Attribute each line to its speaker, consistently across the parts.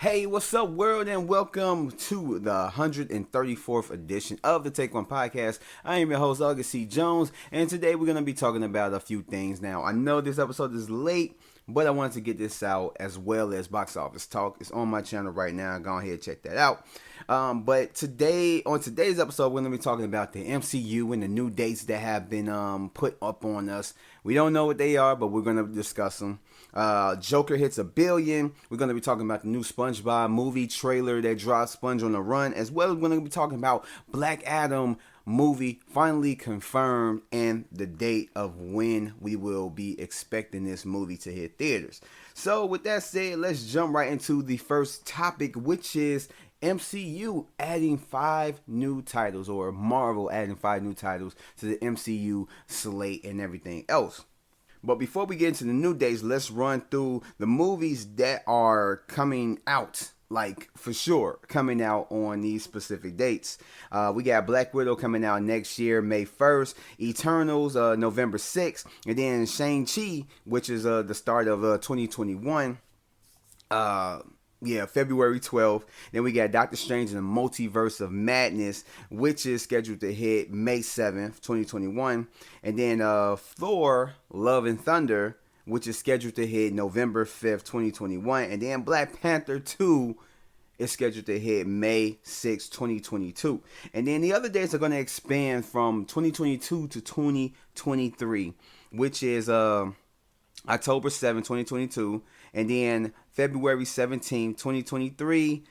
Speaker 1: Hey, what's up, world, and welcome to the 134th edition of the Take One Podcast. I am your host, August C. Jones, and today we're going to be talking about a few things. Now, I know this episode is late, but I wanted to get this out as well as Box Office Talk. It's on my channel right now. Go ahead and check that out. But on today's episode, we're going to be talking about the MCU and the new dates that have been put up on us. We don't know what they are, but we're going to discuss them. Joker hits $1 billion. We're going to be talking about the new SpongeBob movie trailer that dropped, Sponge on the Run, as well as we're going to be talking about Black Adam movie finally confirmed and the date of when we will be expecting this movie to hit theaters. So with that said, let's jump right into the first topic, which is MCU adding 5 new titles, or Marvel adding 5 new titles to the MCU slate and everything else. But before we get into the new dates, let's run through the movies that are coming out, like for sure, coming out on these specific dates. We got Black Widow coming out next year, May 1st, Eternals, November 6th, and then Shang-Chi, which is the start of 2021. February 12th. Then we got Doctor Strange in the Multiverse of Madness, which is scheduled to hit May 7th, 2021. And then Thor, Love and Thunder, which is scheduled to hit November 5th, 2021. And then Black Panther 2 is scheduled to hit May 6th, 2022. And then the other dates are going to expand from 2022 to 2023, which is October 7th, 2022. And then February 17th, 2023,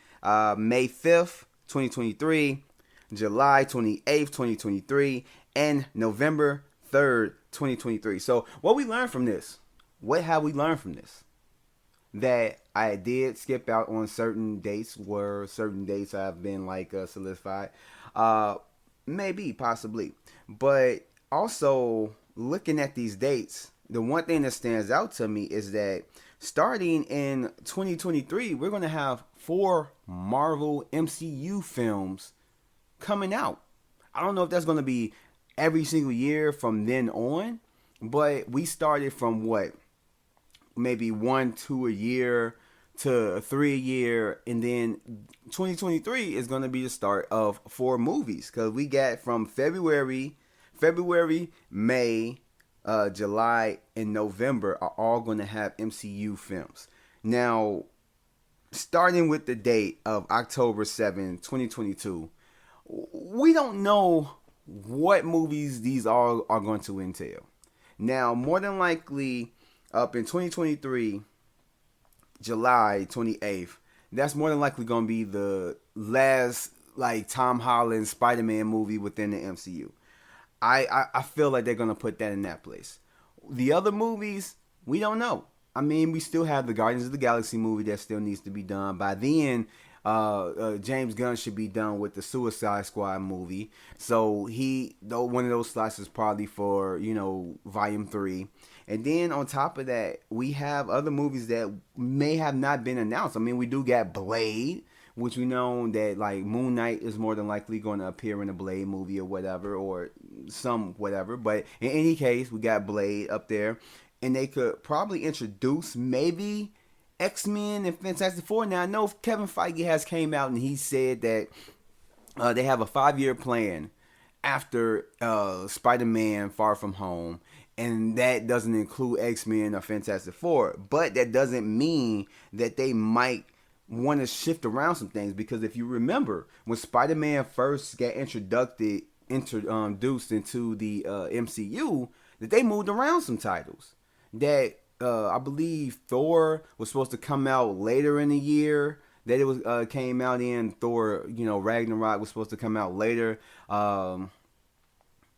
Speaker 1: May 5th, 2023, July 28th, 2023, and November 3rd, 2023. So what we learned from this? What have we learned from this? That I did skip out on certain dates where certain dates have been solidified. Maybe, possibly. But also looking at these dates, the one thing that stands out to me is that starting in 2023, we're going to have 4 Marvel MCU films coming out. I don't know if that's going to be every single year from then on, but we started from maybe 1, 2 a year to 3 a year, and then 2023 is going to be the start of 4 movies, because we got from February, May, July, and November are all going to have MCU films. Now, starting with the date of October 7, 2022, we don't know what movies these all are going to entail. Now, more than likely, up in 2023, July 28th, that's more than likely going to be the last Tom Holland Spider-Man movie within the MCU. I feel like they're going to put that in that place. The other movies, we don't know. I mean, we still have the Guardians of the Galaxy movie that still needs to be done. By then, James Gunn should be done with the Suicide Squad movie. So one of those slots is probably for, Volume 3. And then on top of that, we have other movies that may have not been announced. I mean, we do got Blade, which we know that Moon Knight is more than likely going to appear in a Blade movie or whatever, or some whatever. But in any case, we got Blade up there, and they could probably introduce maybe X-Men and Fantastic Four. Now, I know Kevin Feige has came out and he said that they have a 5-year plan after Spider-Man Far From Home, and that doesn't include X-Men or Fantastic Four. But that doesn't mean that they might want to shift around some things, because if you remember when Spider-Man first got introduced into the MCU, that they moved around some titles. That I believe Thor was supposed to come out later in the year. That it was came out in Thor, Ragnarok was supposed to come out later, or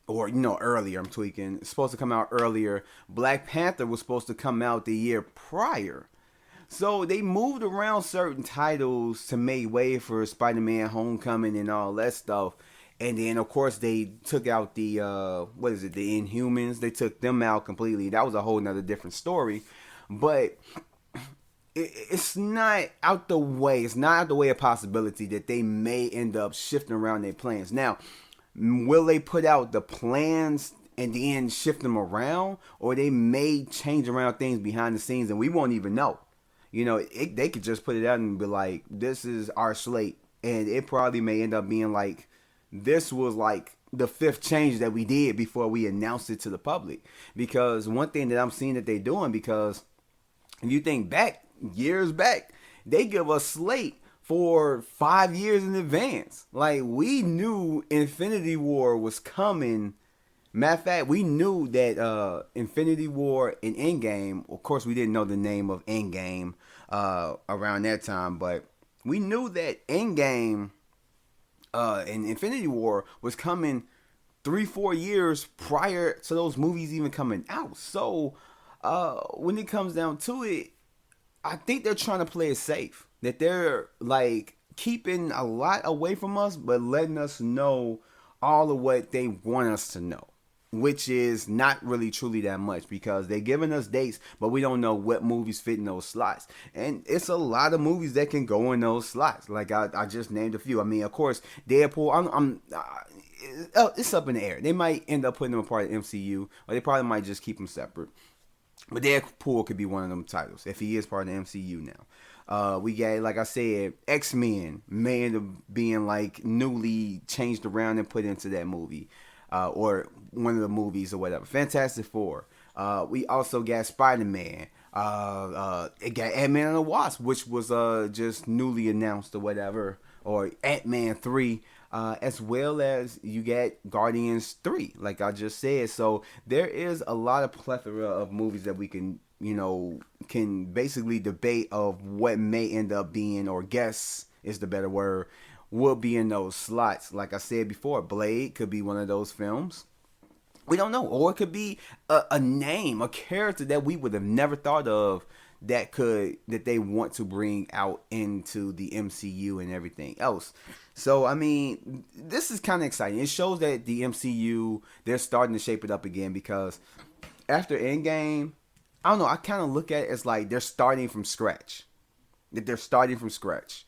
Speaker 1: earlier. I'm tweaking. It's supposed to come out earlier. Black Panther was supposed to come out the year prior. So they moved around certain titles to make way for Spider-Man Homecoming and all that stuff. And then, of course, they took out the Inhumans. They took them out completely. That was a whole nother different story. But it's not out the way. It's not out the way of possibility that they may end up shifting around their plans. Now, will they put out the plans and then shift them around? Or they may change around things behind the scenes and we won't even know. they could just put it out and be like, this is our slate. And it probably may end up being like, this was like the fifth change that we did before we announced it to the public. Because one thing that I'm seeing that they're doing, because if you think back, years back, they give us slate for 5 years in advance. Like, we knew Infinity War was coming. Matter of fact, we knew that Infinity War and Endgame, of course, we didn't know the name of Endgame around that time, but we knew that Endgame and Infinity War was coming 3-4 years prior to those movies even coming out. So when it comes down to it, I think they're trying to play it safe. That they're like keeping a lot away from us, but letting us know all of what they want us to know, which is not really truly that much, because they're giving us dates, but we don't know what movies fit in those slots. And it's a lot of movies that can go in those slots. Like I just named a few. I mean, of course, Deadpool. It's up in the air. They might end up putting them a part of the MCU, or they probably might just keep them separate. But Deadpool could be one of them titles if he is part of the MCU now. We got, like I said, X-Men may end up being like newly changed around and put into that movie. Or one of the movies or whatever. Fantastic Four. We also got Spider-Man. It got Ant-Man and the Wasp, which was just newly announced or whatever. Or Ant-Man 3. As well as you get Guardians 3, like I just said. So there is a lot of plethora of movies that we can basically debate of what may end up being, or guess is the better word, will be in those slots. Like I said before, Blade could be one of those films. We don't know. Or it could be a name, a character that we would have never thought of that they want to bring out into the MCU and everything else. So, I mean, this is kind of exciting. It shows that the MCU, they're starting to shape it up again, because after Endgame, I don't know, I kind of look at it as like they're starting from scratch. That they're starting from scratch.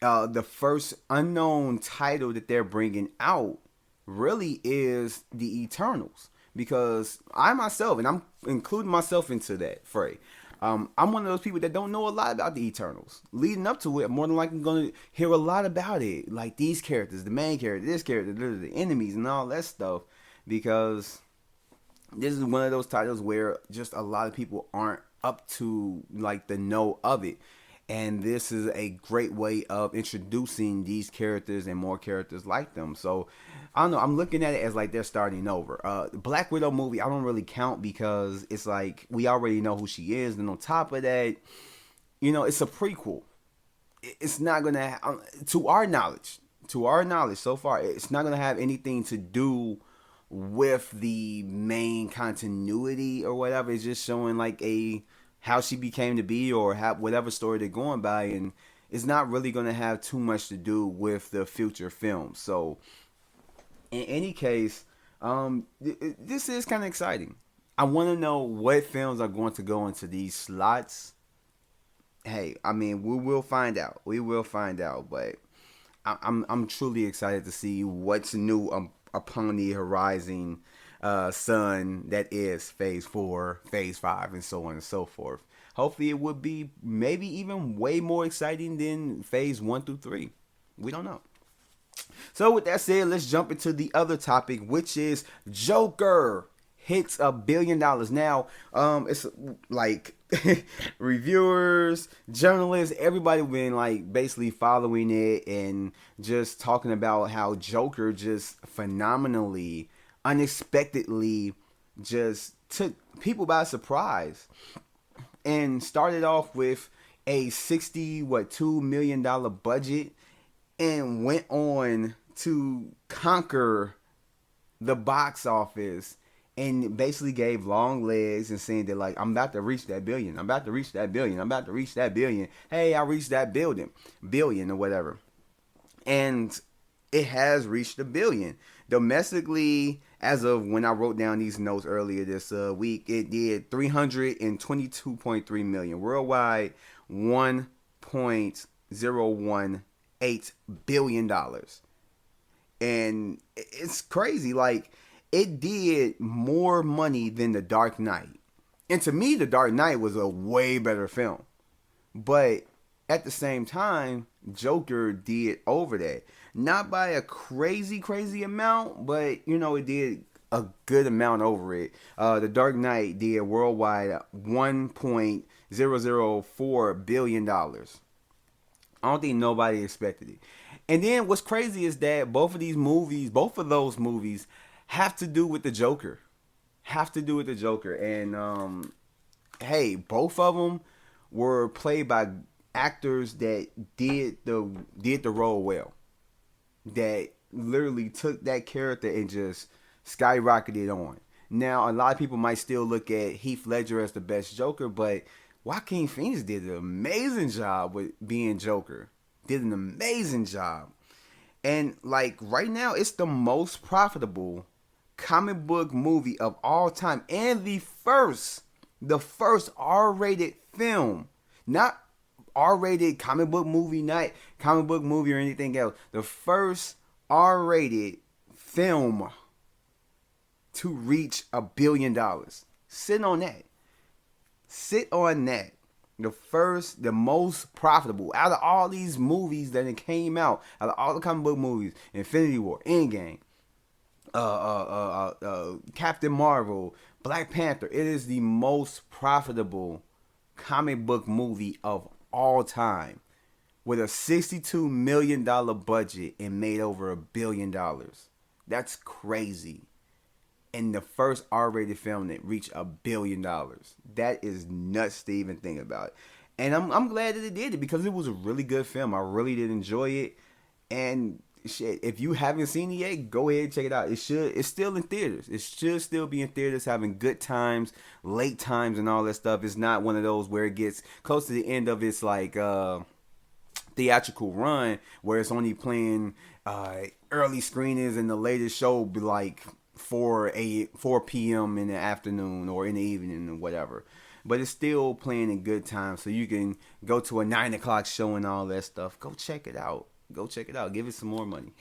Speaker 1: The first unknown title that they're bringing out really is the Eternals, because I myself, and I'm including myself into that fray, I'm one of those people that don't know a lot about the Eternals. Leading up to it, I'm more than likely going to hear a lot about it, like these characters, the main character, this character, the enemies, and all that stuff, because this is one of those titles where just a lot of people aren't up to like the know of it. And this is a great way of introducing these characters and more characters like them. So, I don't know. I'm looking at it as like they're starting over. The Black Widow movie, I don't really count, because it's like we already know who she is. And on top of that, it's a prequel. It's not going to, to our knowledge so far, it's not going to have anything to do with the main continuity or whatever. It's just showing like how she became to be, or whatever story they're going by, and it's not really going to have too much to do with the future films. So, in any case, this is kind of exciting. I want to know what films are going to go into these slots. Hey, I mean, we will find out. But I'm truly excited to see what's new upon the horizon. Sun that is phase 4, phase 5, and so on and so forth. Hopefully it would be maybe even way more exciting than phase 1 through 3. We don't know. So with that said, let's jump into the other topic, which is Joker hits $1 billion. Now, it's like reviewers, journalists, everybody been like basically following it and just talking about how Joker just phenomenally, unexpectedly just took people by surprise, and started off with a $2 million budget and went on to conquer the box office, and basically gave long legs and saying that, like, I'm about to reach that billion. I'm about to reach that billion. I'm about to reach that billion. Hey, I reached that billion or whatever. And it has reached $1 billion. Domestically, as of when I wrote down these notes earlier this week, it did $322.3 million. Worldwide, $1.018 billion. And it's crazy. Like, it did more money than The Dark Knight. And to me, The Dark Knight was a way better film. But at the same time, Joker did over that. Not by a crazy, crazy amount, but it did a good amount over it. The Dark Knight did worldwide $1.004 billion. I don't think nobody expected it. And then what's crazy is that both of those movies, have to do with the Joker. Have to do with the Joker. And hey, both of them were played by actors that did the role well. That literally took that character and just skyrocketed on. Now, a lot of people might still look at Heath Ledger as the best Joker, but Joaquin Phoenix did an amazing job with being Joker. Did an amazing job. And like right now, it's the most profitable comic book movie of all time. And the first R-rated film. Not R-rated comic book movie, not comic book movie or anything else. The first R-rated film to reach $1 billion. Sit on that. Sit on that. The most profitable out of all these movies that it came out, out of all the comic book movies, Infinity War, Endgame, Captain Marvel, Black Panther. It is the most profitable comic book movie of all time, with a $62 million budget and made over $1 billion. That's crazy. And the first R-rated film that reached $1 billion. That is nuts to even think about. And I'm glad that it did it, because it was a really good film. I really did enjoy it. And shit, if you haven't seen it yet, go ahead and check it out. It's still in theaters. It should still be in theaters, having good times, late times, and all that stuff. It's not one of those where it gets close to the end of its like theatrical run, where it's only playing early screenings, and the latest show will be like 4 p.m. in the afternoon or in the evening or whatever. But it's still playing in good time, so you can go to a 9 o'clock show and all that stuff. Go check it out. Give it some more money.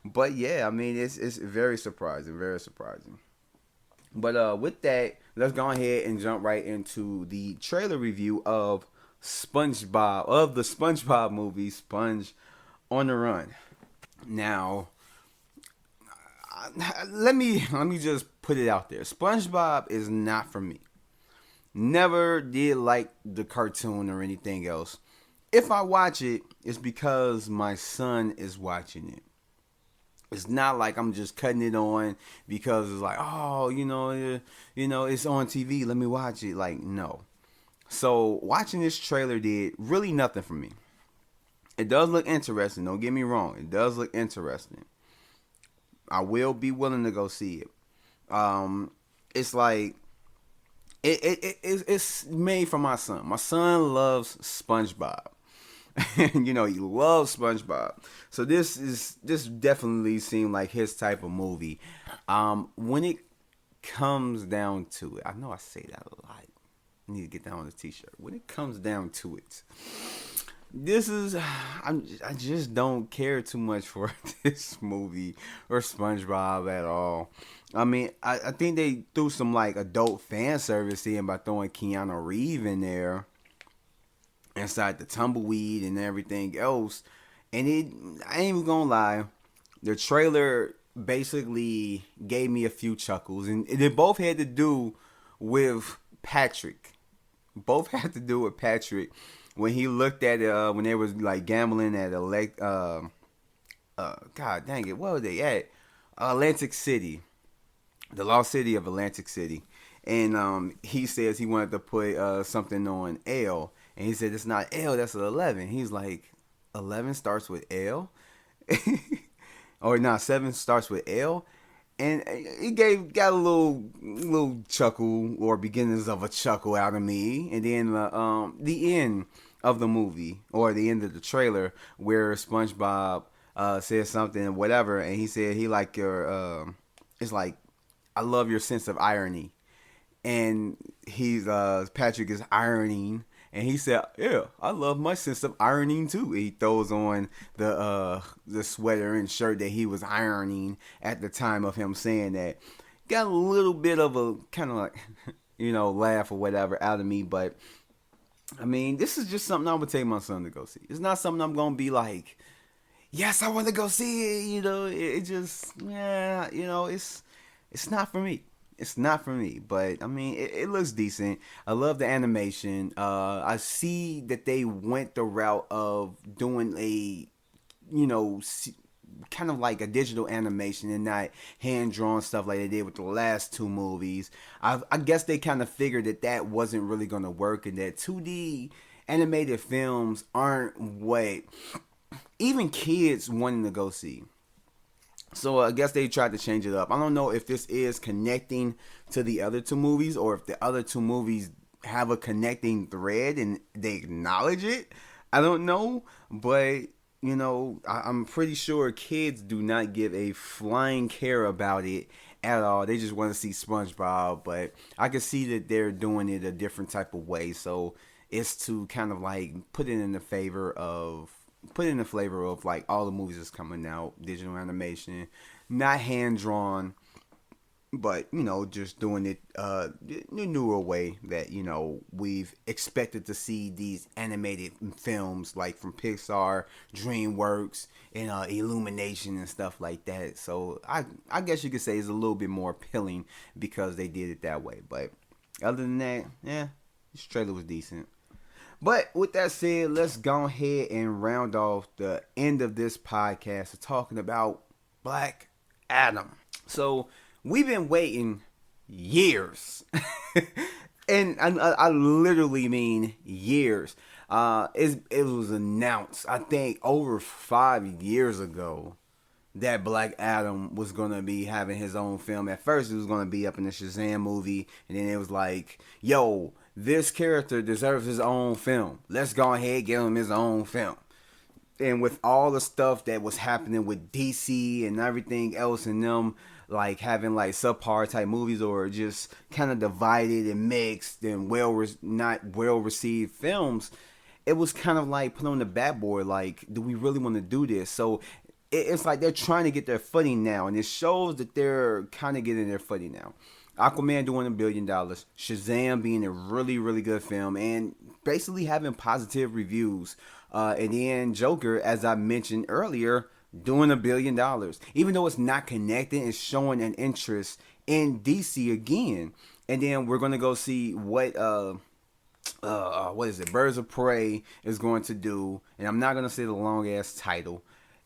Speaker 1: But yeah, I mean, it's very surprising. Very surprising. But with that, let's go ahead and jump right into the trailer review of the SpongeBob movie, Sponge on the Run. Now, let me just put it out there. SpongeBob is not for me. Never did like the cartoon or anything else. If I watch it, it's because my son is watching it. It's not like I'm just cutting it on because it's like, oh, it's on TV. Let me watch it. Like, no. So watching this trailer did really nothing for me. It does look interesting. Don't get me wrong. It does look interesting. I will be willing to go see it. It's like it's made for my son. My son loves SpongeBob. He loves SpongeBob. So this definitely seemed like his type of movie. When it comes down to it, I know I say that a lot. I need to get that on the t-shirt. When it comes down to it, I just don't care too much for this movie or SpongeBob at all. I mean, I think they threw some like adult fan service in by throwing Keanu Reeves in there inside the tumbleweed and everything else. And I ain't even gonna lie, the trailer basically gave me a few chuckles, and they both had to do with Patrick. Both had to do with Patrick when he looked at when they was like gambling at God dang it, what were they at? Atlantic City, the lost city of Atlantic City, and he says he wanted to put something on L, and he said it's not L, that's an 11. He's like, 11 starts with L, or not 7 starts with L. And it got a little chuckle or beginnings of a chuckle out of me. And then the end of the movie, or the end of the trailer, where SpongeBob says something, whatever, and he said he like your it's like, I love your sense of irony. And he's Patrick is ironing, and he said, yeah, I love my sense of ironing too. He throws on the sweater and shirt that he was ironing at the time of him saying that. Got a little bit of a kind of like, laugh or whatever out of me, but I mean, this is just something I would take my son to go see. It's not something I'm gonna be like, yes, I want to go see it. It just, yeah, it's not for me. It's not for me. But I mean, it looks decent. I love the animation. I see that they went the route of doing a, you know, kind of like a digital animation and not hand drawn stuff like they did with the last two movies. I guess they kind of figured that that wasn't really going to work and that 2D animated films aren't what even kids wanting to go see. So I guess they tried to change it up. I don't know if this is connecting to the other two movies or if the other two movies have a connecting thread and they acknowledge it. I don't know, but I'm pretty sure kids do not give a flying care about it at all. They just want to see SpongeBob, but I can see that they're doing it a different type of way. So it's to kind of like put in the flavor of like all the movies that's coming out, digital animation, not hand drawn, but just doing it the newer way that we've expected to see these animated films like from Pixar, DreamWorks, and Illumination and stuff like that. So I guess you could say it's a little bit more appealing because they did it that way. But other than that, yeah, this trailer was decent. But with that said, let's go ahead and round off the end of this podcast talking about Black Adam. So we've been waiting years, and I literally mean years. It was announced, I think, over 5 years ago that Black Adam was gonna be having his own film. At first, it was gonna be up in the Shazam movie, and then it was like, "Yo, this character deserves his own film. Let's go ahead and give him his own film." And with all the stuff that was happening with DC and everything else, and them like having like subpar type movies or just kind of divided and mixed and not well received films, it was kind of like put on the backboard. Like, do we really want to do this? So it's like they're trying to get their footing now, and it shows that they're kind of getting their footing now. Aquaman doing $1 billion, Shazam being a really, really good film, and basically having positive reviews. And then Joker, as I mentioned earlier, doing $1 billion. Even though it's not connected, it's showing an interest in DC again. And then we're gonna go see what is it? Birds of Prey is going to do, and I'm not gonna say the long ass title.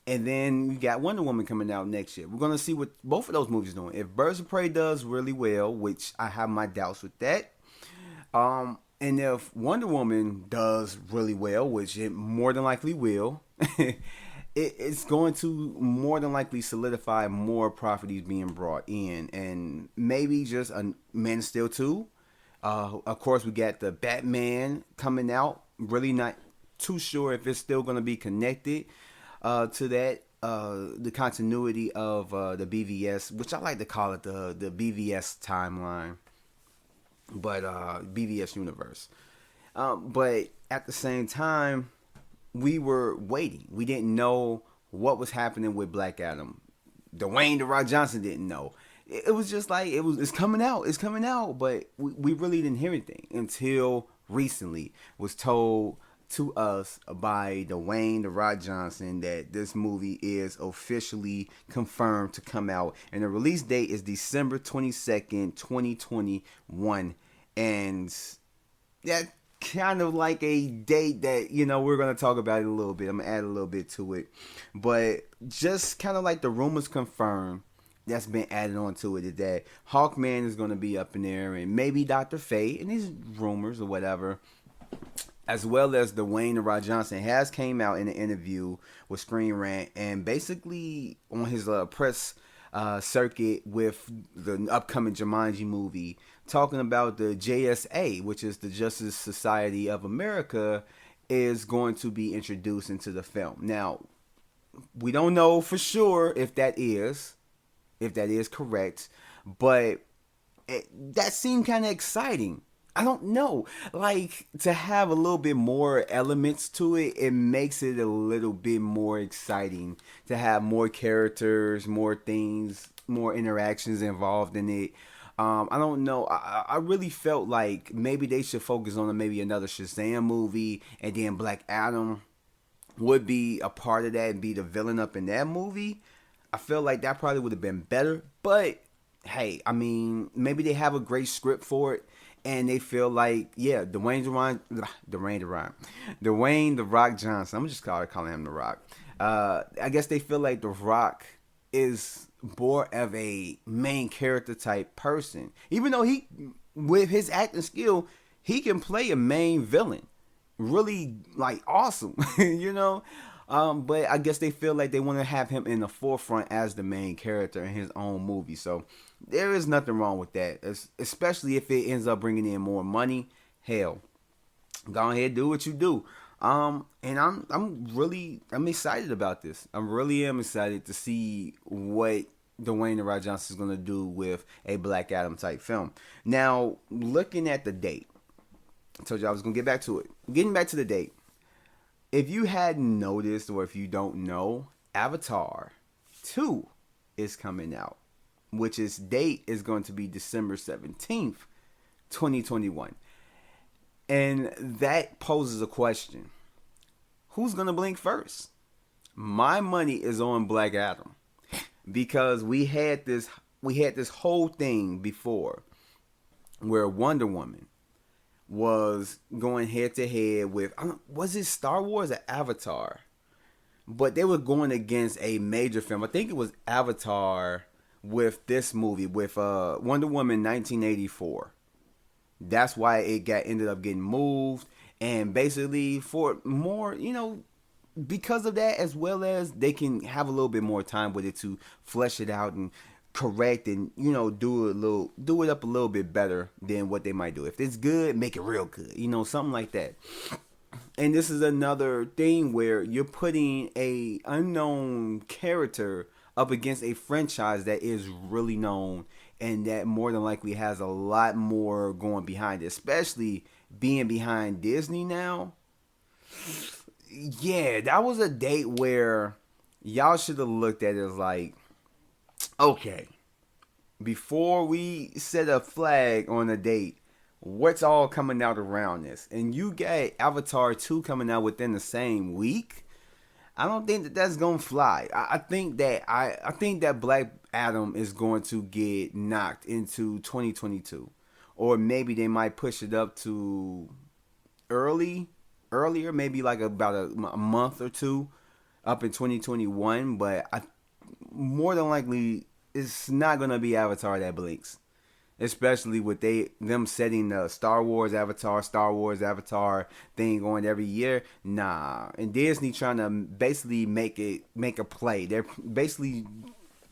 Speaker 1: And then we got Wonder Woman coming out next year. We're going to see what both of those movies doing. If Birds of Prey does really well, which I have my doubts with that, and if Wonder Woman does really well, which it more than likely will, it's going to more than likely solidify more properties being brought in. And maybe just a Man of Steel 2. Of course, we got the Batman coming out. Really not too sure if it's still going to be connected to that, the continuity of the BVS, which I like to call it the BVS timeline, but BVS universe. But at the same time, we were waiting. We didn't know what was happening with Black Adam. Dwayne "The Rock" Johnson didn't know. It was just like it's coming out, but we really didn't hear anything until recently was told to us by Dwayne "The Rock" Johnson that this movie is officially confirmed to come out, and the release date is December 22nd, 2021. And that kind of like a date that we're going to talk about it a little bit. I'm going to add a little bit to it, but just kind of like the rumors confirmed that's been added on to it is that Hawkman is going to be up in there, and maybe Dr. Fate, and these rumors or whatever, as well as Dwayne "The Rock" Johnson has came out in an interview with Screen Rant, and basically on his press circuit with the upcoming Jumanji movie, talking about the JSA, which is the Justice Society of America, is going to be introduced into the film. Now, we don't know for sure if that is correct, but that seemed kind of exciting. I don't know. Like, to have a little bit more elements to it, it makes it a little bit more exciting. To have more characters, more things, more interactions involved in it. I don't know. I really felt like maybe they should focus on maybe another Shazam movie, and then Black Adam would be a part of that and be the villain up in that movie. I feel like that probably would have been better. But hey, I mean, maybe they have a great script for it, and they feel like, yeah, Dwayne the Rock Johnson. I'm just calling him the Rock. I guess they feel like the Rock is more of a main character type person, even though he, with his acting skill, he can play a main villain really like awesome, you know. But I guess they feel like they want to have him in the forefront as the main character in his own movie. So there is nothing wrong with that, especially if it ends up bringing in more money. Hell, go ahead, do what you do. And I'm excited about this. I really am excited to see what Dwayne the Rock Johnson is gonna do with a Black Adam type film. Now, looking at the date, I told you I was gonna get back to it. Getting back to the date. If you hadn't noticed, or if you don't know, Avatar 2 is coming out, which its date is going to be December 17th, 2021. And that poses a question. Who's going to blink first? My money is on Black Adam, because we had this whole thing before where Wonder Woman was going head to head with, was it Star Wars or Avatar? But they were going against a major film. I think it was Avatar with this movie, with Wonder Woman 1984. That's why it ended up getting moved. And basically for more, because of that, as well as they can have a little bit more time with it to flesh it out and correct and do it up a little bit better than what they might do. If it's good, make it real good, something like that. And this is another thing where you're putting a unknown character up against a franchise that is really known and that more than likely has a lot more going behind it, especially being behind Disney now. Yeah, that was a date where y'all should have looked at it as like, okay, before we set a flag on a date, what's all coming out around this? And you got Avatar 2 coming out within the same week. I don't think that's gonna fly. I think that Black Adam is going to get knocked into 2022, or maybe they might push it up to earlier, maybe like about a month or two up in 2021. But more than likely, it's not gonna be Avatar that blinks, especially with them setting the Star Wars Avatar thing going every year. Nah, and Disney trying to basically make a play. They're basically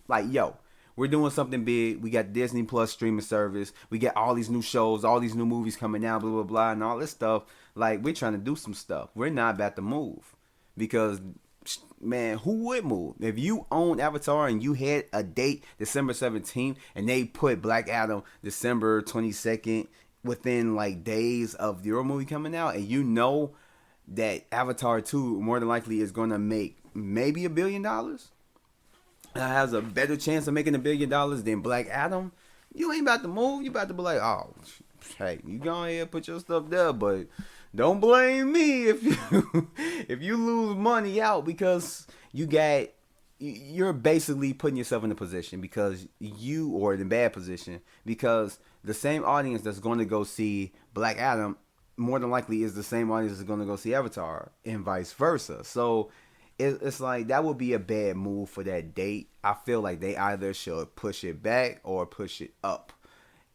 Speaker 1: like, yo, we're doing something big. We got Disney Plus streaming service. We got all these new shows, all these new movies coming out, blah blah blah, and all this stuff. Like, we're trying to do some stuff. We're not about to move, because man, who would move? If you own Avatar and you had a date December 17th and they put Black Adam December 22nd within like days of your movie coming out, and you know that Avatar 2 more than likely is going to make maybe $1 billion, has a better chance of making $1 billion than Black Adam, you ain't about to move. You about to be like, oh, hey, you go ahead, put your stuff there, but don't blame me if you if you lose money out, because you're basically putting yourself in a position, because or in a bad position, because the same audience that's going to go see Black Adam more than likely is the same audience that's going to go see Avatar, and vice versa. So it's like that would be a bad move for that date. I feel like they either should push it back or push it up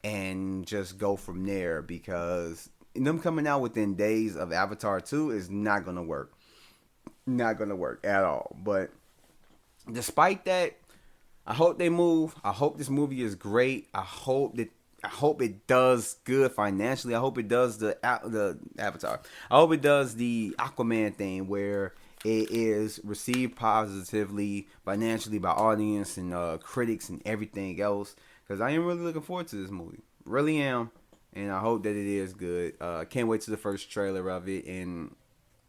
Speaker 1: and just go from there, because them coming out within days of Avatar 2 is not going to work. Not going to work at all. But despite that, I hope they move. I hope this movie is great. I hope it does good financially. I hope it does the Avatar. I hope it does the Aquaman thing, where it is received positively financially by audience and critics and everything else. Because I am really looking forward to this movie. Really am. And I hope that it is good. Can't wait to the first trailer of it. And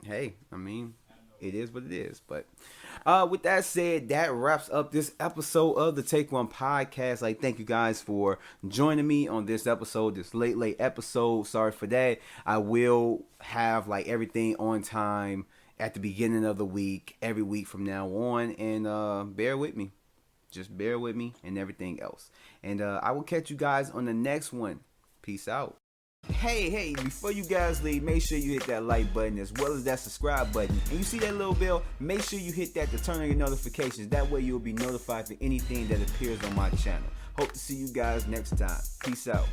Speaker 1: hey, I mean, it is what it is. But with that said, that wraps up this episode of the Take One podcast. Like, thank you guys for joining me on this episode, this late episode. Sorry for that. I will have like everything on time at the beginning of the week, every week from now on, and bear with me. Just bear with me and everything else. And I will catch you guys on the next one. Peace out. Hey, before you guys leave, make sure you hit that like button as well as that subscribe button. And you see that little bell? Make sure you hit that to turn on your notifications. That way you'll be notified for anything that appears on my channel. Hope to see you guys next time. Peace out.